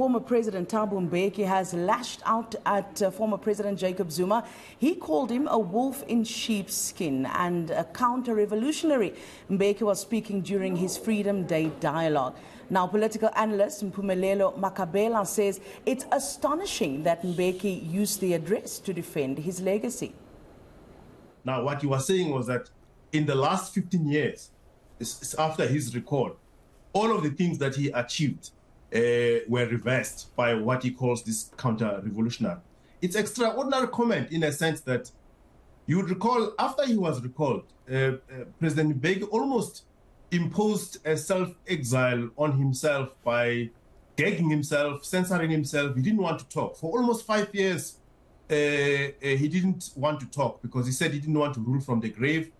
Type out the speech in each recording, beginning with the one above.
Former President Thabo Mbeki has lashed out at former President Jacob Zuma. He called him a wolf in sheep's skin and a counter-revolutionary. Mbeki was speaking during his Freedom Day dialogue. Now, political analyst Mpumelelo Mkhabela says it's astonishing that Mbeki used the address to defend his legacy. Now, what he was saying was that in the last 15 years, after his recall, all of the things that he achieved were reversed by what he calls this counter-revolutionary. It's extraordinary comment in a sense that you would recall after he was recalled, President Mbeki almost imposed a self-exile on himself by gagging himself, censoring himself. He didn't want to talk. For almost 5 years, he didn't want to talk because he said he didn't want to rule from the grave.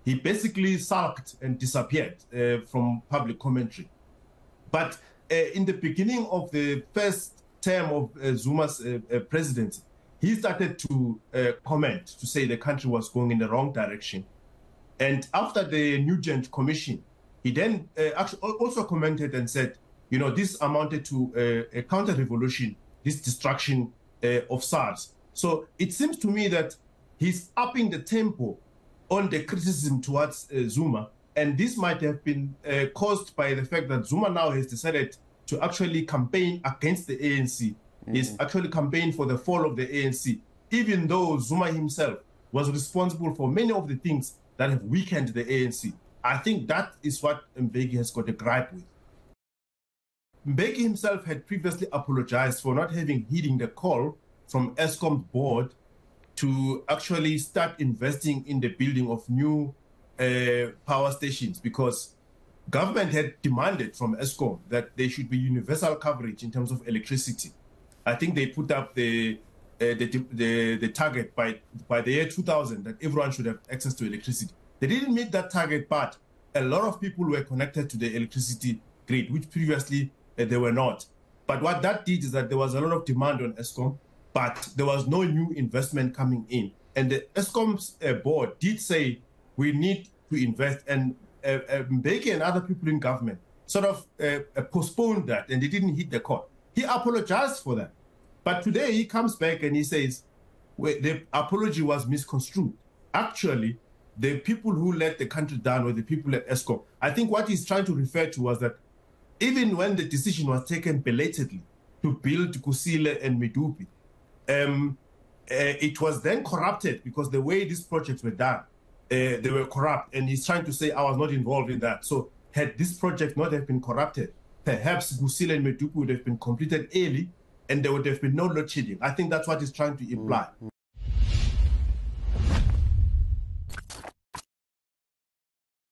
He basically sulked and disappeared from public commentary. But in the beginning of the first term of Zuma's presidency, he started to comment, to say the country was going in the wrong direction. And after the Nugent Commission, he then actually also commented and said, you know, this amounted to a counter-revolution, this destruction of SARS. So it seems to me that he's upping the tempo on the criticism towards Zuma. And this might have been caused by the fact that Zuma now has decided to actually campaign against the ANC. He's actually campaigned for the fall of the ANC, even though Zuma himself was responsible for many of the things that have weakened the ANC. I think that is what Mbeki has got a gripe with. Mbeki himself had previously apologized for not having heeding the call from Eskom's board to actually start investing in the building of new power stations, because government had demanded from Eskom that there should be universal coverage in terms of electricity. I think they put up the target by the year 2000 that everyone should have access to electricity. They didn't meet that target, but a lot of people were connected to the electricity grid, which previously they were not. But what that did is that there was a lot of demand on Eskom, but there was no new investment coming in. And the Eskom's board did say we need to invest, and Mbeki and other people in government sort of postponed that, and they didn't hit the call. He apologized for that. But today he comes back and he says the apology was misconstrued. Actually, the people who let the country down were the people at Eskom. I think what he's trying to refer to was that even when the decision was taken belatedly to build Kusile and Medupi, it was then corrupted because the way these projects were done, they were corrupt. And he's trying to say, I was not involved in that. So had this project not have been corrupted, perhaps Kusile and Medupi would have been completed early and there would have been no load shedding. I think that's what he's trying to imply.